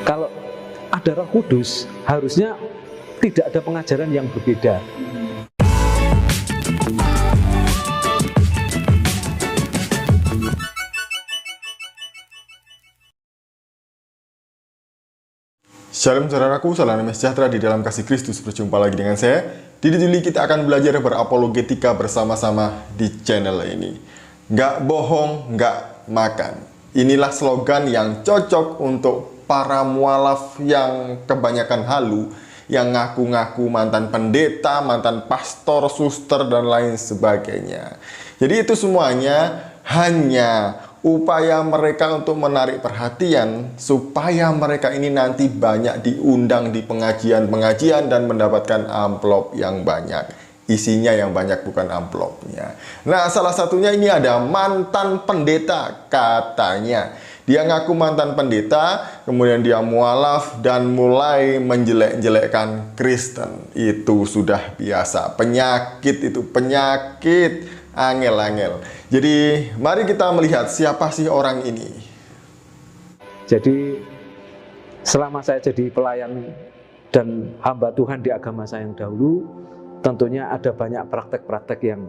Kalau ada Roh Kudus, harusnya tidak ada pengajaran yang berbeda. Shalom saudaraku, salam damai sejahtera di dalam kasih Kristus. Berjumpa lagi dengan saya. Di Juli kita akan belajar berapologetika bersama-sama di channel ini. Nggak bohong, nggak makan. Inilah slogan yang cocok untuk para mualaf yang kebanyakan halu, yang ngaku-ngaku mantan pendeta, mantan pastor, suster, dan lain sebagainya. Jadi itu semuanya hanya upaya mereka untuk menarik perhatian supaya mereka ini nanti banyak diundang di pengajian-pengajian dan mendapatkan amplop yang banyak. Isinya yang banyak, bukan amplopnya. Nah, salah satunya ini ada mantan pendeta katanya. Dia ngaku mantan pendeta, kemudian dia mualaf dan mulai menjelek-jelekkan Kristen. Itu sudah biasa. Penyakit itu, penyakit angel-angel. Jadi mari kita melihat siapa sih orang ini. Jadi selama saya jadi pelayan dan hamba Tuhan di agama saya yang dahulu, tentunya ada banyak praktek-praktek yang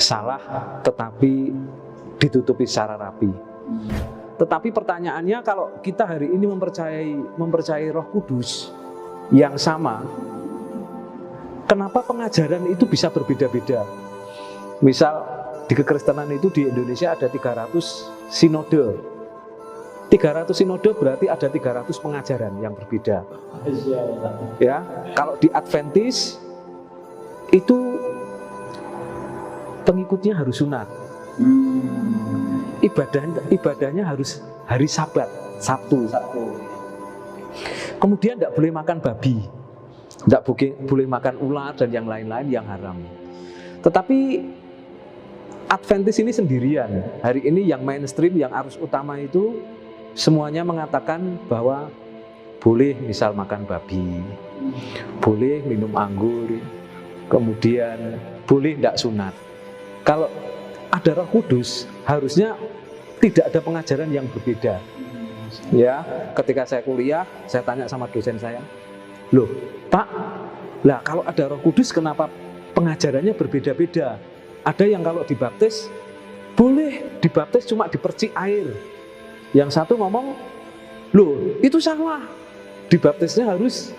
salah tetapi ditutupi secara rapi. Tetapi pertanyaannya, kalau kita hari ini mempercayai Roh Kudus yang sama, kenapa pengajaran itu bisa berbeda-beda? Misal di kekristenan itu di Indonesia ada 300 sinode. 300 sinode berarti ada 300 pengajaran yang berbeda. Ya, kalau di Adventis itu pengikutnya harus sunat. Ibadahnya harus hari Sabat, Sabtu. Kemudian tidak boleh makan babi, tidak boleh makan ular dan yang lain-lain yang haram. Tetapi Adventis ini sendirian. Hari ini yang mainstream, yang arus utama itu semuanya mengatakan bahwa boleh misal makan babi, boleh minum anggur, kemudian boleh tidak sunat. Kalau ada Roh Kudus, harusnya tidak ada pengajaran yang berbeda. Ya, ketika saya kuliah, saya tanya sama dosen saya, loh Pak, lah kalau ada Roh Kudus kenapa pengajarannya berbeda-beda? Ada yang kalau dibaptis, boleh dibaptis cuma dipercik air. Yang satu ngomong, loh itu salah, dibaptisnya harus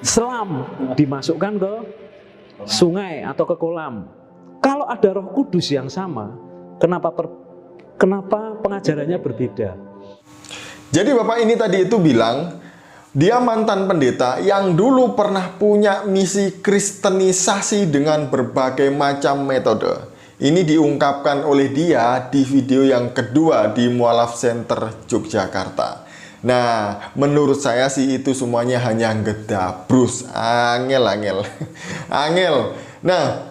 selam, dimasukkan ke sungai atau ke kolam. Kalau ada Roh Kudus yang sama, kenapa pengajarannya berbeda? Jadi Bapak ini tadi itu bilang, dia mantan pendeta yang dulu pernah punya misi kristenisasi dengan berbagai macam metode. Ini diungkapkan oleh dia di video yang kedua di Mualaf Center Yogyakarta. Nah, menurut saya sih itu semuanya hanya gedabrus, angel. Nah,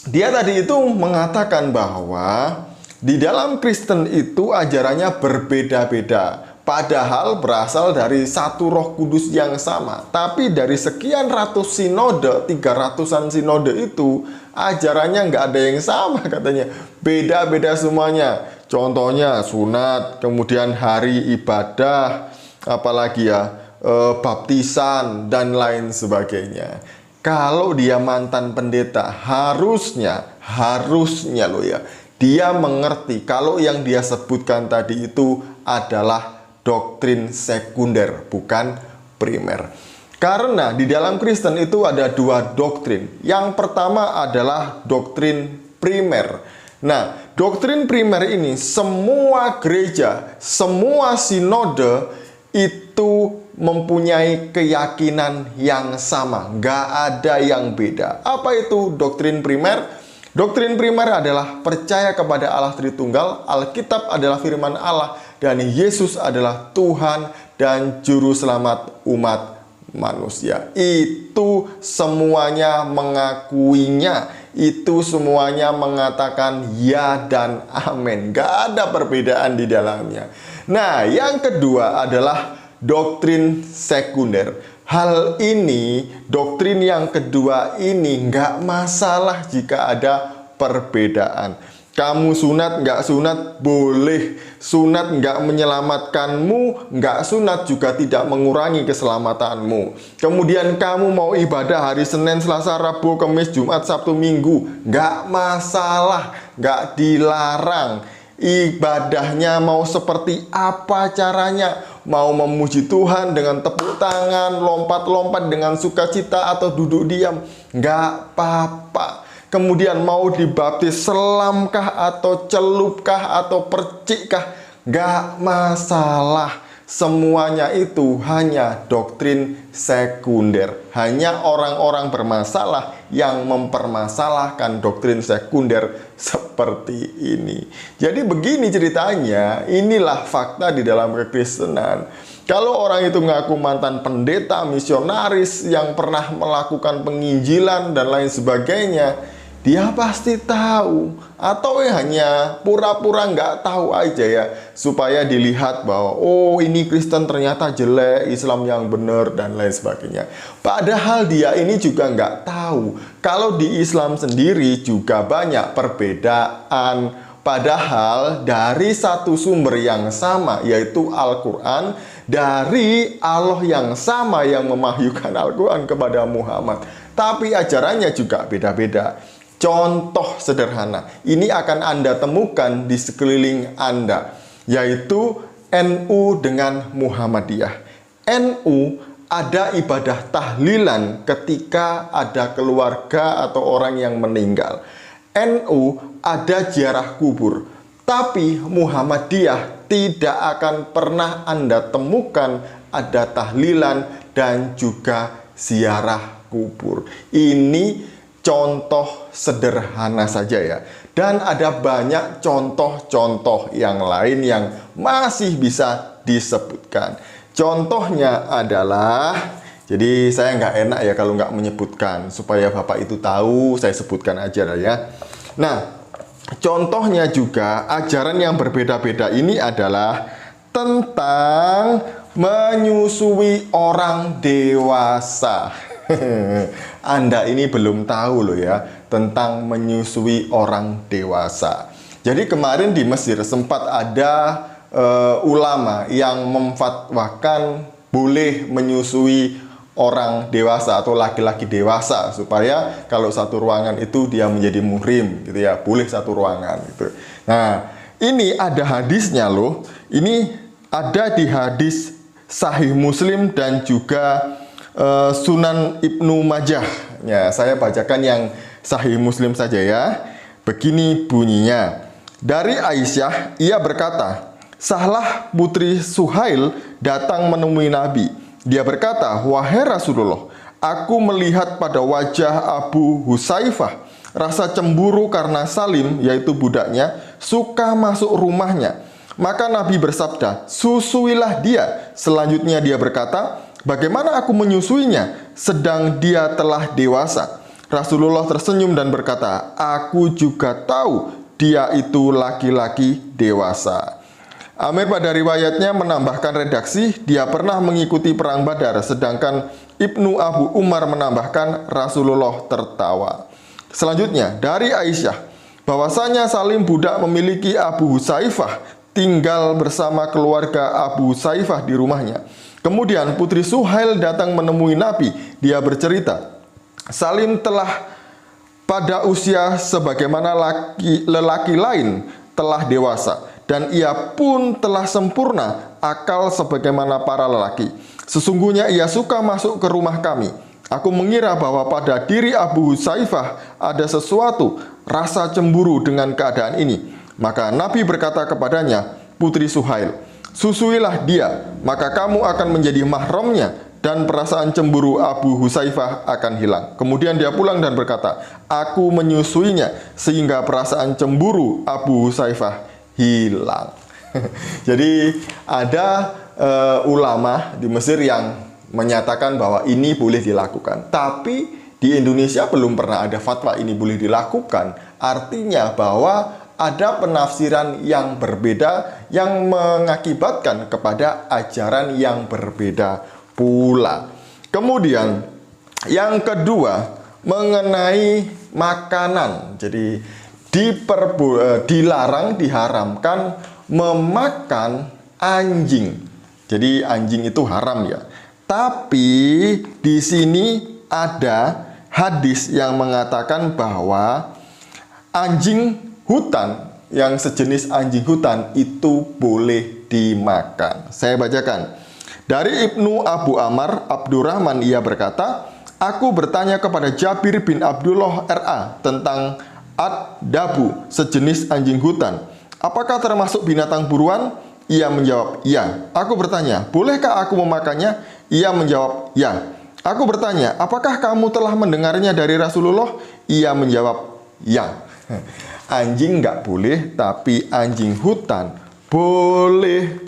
dia tadi itu mengatakan bahwa di dalam Kristen itu ajarannya berbeda-beda. Padahal berasal dari satu Roh Kudus yang sama. Tapi dari sekian ratus sinode, 300-an sinode itu, ajarannya nggak ada yang sama katanya. Beda-beda semuanya. Contohnya sunat, kemudian hari ibadah, apalagi ya, baptisan, dan lain sebagainya. Kalau dia mantan pendeta, harusnya loh ya, dia mengerti kalau yang dia sebutkan tadi itu adalah doktrin sekunder, bukan primer. Karena di dalam Kristen itu ada dua doktrin. Yang pertama adalah doktrin primer. Nah, doktrin primer ini semua gereja, semua sinode itu mempunyai keyakinan yang sama, nggak ada yang beda. Apa itu doktrin primer? Doktrin primer adalah percaya kepada Allah Tritunggal, Alkitab adalah firman Allah, dan Yesus adalah Tuhan dan Juru Selamat umat manusia. Itu semuanya mengakuinya, itu semuanya mengatakan ya dan amin. Gak ada perbedaan di dalamnya. Nah, yang kedua adalah doktrin sekunder. Hal ini, doktrin yang kedua ini nggak masalah jika ada perbedaan. Kamu sunat, nggak sunat, boleh. Sunat nggak menyelamatkanmu, nggak sunat juga tidak mengurangi keselamatanmu. Kemudian kamu mau ibadah hari Senin, Selasa, Rabu, Kamis, Jumat, Sabtu, Minggu, nggak masalah, nggak dilarang. Ibadahnya mau seperti apa caranya? Mau memuji Tuhan dengan tepuk tangan, lompat-lompat dengan sukacita, atau duduk diam, nggak apa-apa. Kemudian mau dibaptis selamkah atau celupkah atau percikkah, gak masalah. Semuanya itu hanya doktrin sekunder. Hanya orang-orang bermasalah yang mempermasalahkan doktrin sekunder seperti ini. Jadi begini ceritanya, inilah fakta di dalam kekristenan. Kalau orang itu ngaku mantan pendeta, misionaris yang pernah melakukan penginjilan dan lain sebagainya, dia pasti tahu, atau hanya pura-pura nggak tahu aja ya, supaya dilihat bahwa oh ini Kristen ternyata jelek, Islam yang benar dan lain sebagainya. Padahal dia ini juga nggak tahu kalau di Islam sendiri juga banyak perbedaan. Padahal dari satu sumber yang sama, yaitu Al-Quran, dari Allah yang sama yang memahyukan Al-Quran kepada Muhammad, tapi ajarannya juga beda-beda. Contoh sederhana, ini akan Anda temukan di sekeliling Anda, yaitu NU dengan Muhammadiyah. NU ada ibadah tahlilan ketika ada keluarga atau orang yang meninggal. NU ada ziarah kubur. Tapi Muhammadiyah tidak akan pernah Anda temukan ada tahlilan dan juga ziarah kubur. Ini contoh sederhana saja ya. Dan ada banyak contoh-contoh yang lain yang masih bisa disebutkan. Contohnya adalah, jadi saya nggak enak ya kalau nggak menyebutkan, supaya Bapak itu tahu, saya sebutkan aja lah ya. Nah, contohnya juga ajaran yang berbeda-beda ini adalah tentang menyusui orang dewasa. Anda ini belum tahu loh ya tentang menyusui orang dewasa. Jadi kemarin di Mesir sempat ada ulama yang memfatwakan boleh menyusui orang dewasa atau laki-laki dewasa, supaya kalau satu ruangan itu dia menjadi muhrim gitu ya, boleh satu ruangan gitu. Nah, ini ada hadisnya loh. Ini ada di hadis Sahih Muslim dan juga Sunan Ibnu Majah. Ya, saya bacakan yang Sahih Muslim saja ya. Begini bunyinya. Dari Aisyah, ia berkata, Sahlah putri Suhail datang menemui Nabi. Dia berkata, wahai Rasulullah, aku melihat pada wajah Abu Husaifah rasa cemburu karena Salim, yaitu budaknya, suka masuk rumahnya. Maka Nabi bersabda, susuilah dia. Selanjutnya dia berkata, bagaimana aku menyusuinya sedang dia telah dewasa? Rasulullah tersenyum dan berkata, aku juga tahu dia itu laki-laki dewasa. Amir pada riwayatnya menambahkan redaksi, dia pernah mengikuti perang Badar, sedangkan Ibnu Abu Umar menambahkan Rasulullah tertawa. Selanjutnya dari Aisyah, bahwasanya Salim budak memiliki Abu Husaifah, tinggal bersama keluarga Abu Husaifah di rumahnya. Kemudian putri Suhail datang menemui Nabi. Dia bercerita, Salim telah pada usia sebagaimana lelaki lain telah dewasa, dan ia pun telah sempurna akal sebagaimana para lelaki. Sesungguhnya ia suka masuk ke rumah kami. Aku mengira bahwa pada diri Abu Husaifah ada sesuatu rasa cemburu dengan keadaan ini. Maka Nabi berkata kepadanya, putri Suhail, susuilah dia, maka kamu akan menjadi mahramnya, dan perasaan cemburu Abu Husaifah akan hilang. Kemudian dia pulang dan berkata, aku menyusuinya sehingga perasaan cemburu Abu Husaifah hilang. Jadi ada ulama di Mesir yang menyatakan bahwa ini boleh dilakukan. Tapi di Indonesia belum pernah ada fatwa ini boleh dilakukan. Artinya bahwa ada penafsiran yang berbeda yang mengakibatkan kepada ajaran yang berbeda pula. Kemudian yang kedua mengenai makanan. Jadi dilarang, diharamkan memakan anjing. Jadi anjing itu haram ya. Tapi di sini ada hadis yang mengatakan bahwa anjing hutan, yang sejenis anjing hutan itu boleh dimakan. Saya bacakan. Dari Ibnu Abu Amar Abdurrahman, ia berkata, aku bertanya kepada Jabir bin Abdullah RA tentang ad-dabu, sejenis anjing hutan. Apakah termasuk binatang buruan? Ia menjawab, ya. Aku bertanya, bolehkah aku memakannya? Ia menjawab, ya. Aku bertanya, apakah kamu telah mendengarnya dari Rasulullah? Ia menjawab, ya. Anjing nggak boleh, tapi anjing hutan boleh.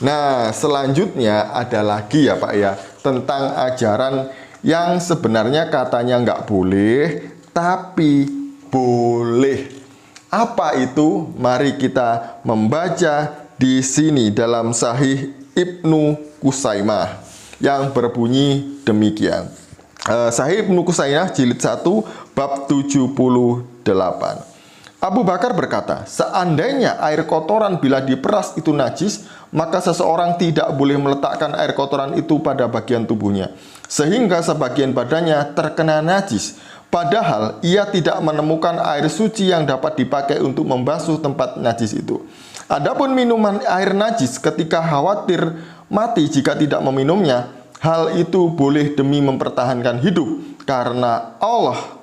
Nah, selanjutnya ada lagi ya Pak ya, tentang ajaran yang sebenarnya katanya nggak boleh, tapi boleh. Apa itu? Mari kita membaca di sini dalam Sahih Ibnu Kusaimah yang berbunyi demikian. Sahih Ibnu Kusaimah jilid 1 bab 78. Abu Bakar berkata, seandainya air kotoran bila diperas itu najis, maka seseorang tidak boleh meletakkan air kotoran itu pada bagian tubuhnya, sehingga sebagian badannya terkena najis. Padahal ia tidak menemukan air suci yang dapat dipakai untuk membasuh tempat najis itu. Adapun minuman air najis ketika khawatir mati jika tidak meminumnya, hal itu boleh demi mempertahankan hidup, karena Allah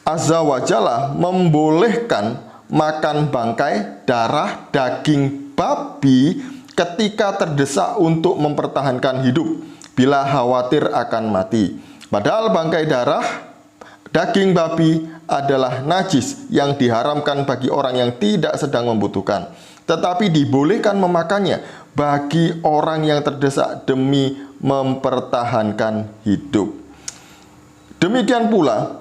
Azza wa Jalla membolehkan makan bangkai, darah, daging babi ketika terdesak untuk mempertahankan hidup bila khawatir akan mati. Padahal bangkai, darah, daging babi adalah najis yang diharamkan bagi orang yang tidak sedang membutuhkan, tetapi dibolehkan memakannya bagi orang yang terdesak demi mempertahankan hidup. Demikian pula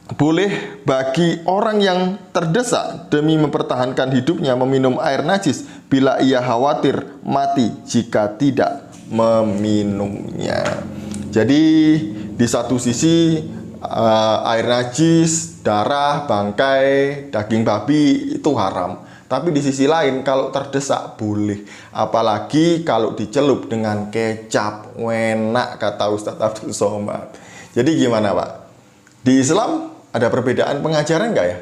boleh bagi orang yang terdesak demi mempertahankan hidupnya meminum air najis bila ia khawatir mati jika tidak meminumnya. Jadi di satu sisi air najis, darah, bangkai, daging babi itu haram. Tapi di sisi lain kalau terdesak boleh. Apalagi kalau dicelup dengan kecap. Enak kata Ustadz Abdul Somad. Jadi gimana Pak? Di Islam ada perbedaan pengajaran nggak ya?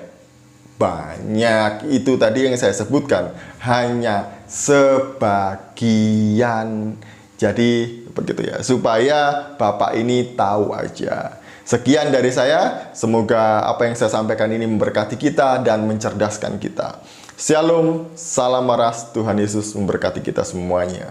Banyak. Itu tadi yang saya sebutkan. Hanya sebagian. Jadi begitu ya. Supaya Bapak ini tahu aja. Sekian dari saya, semoga apa yang saya sampaikan ini memberkati kita dan mencerdaskan kita. Shalom, salam waras, Tuhan Yesus memberkati kita semuanya.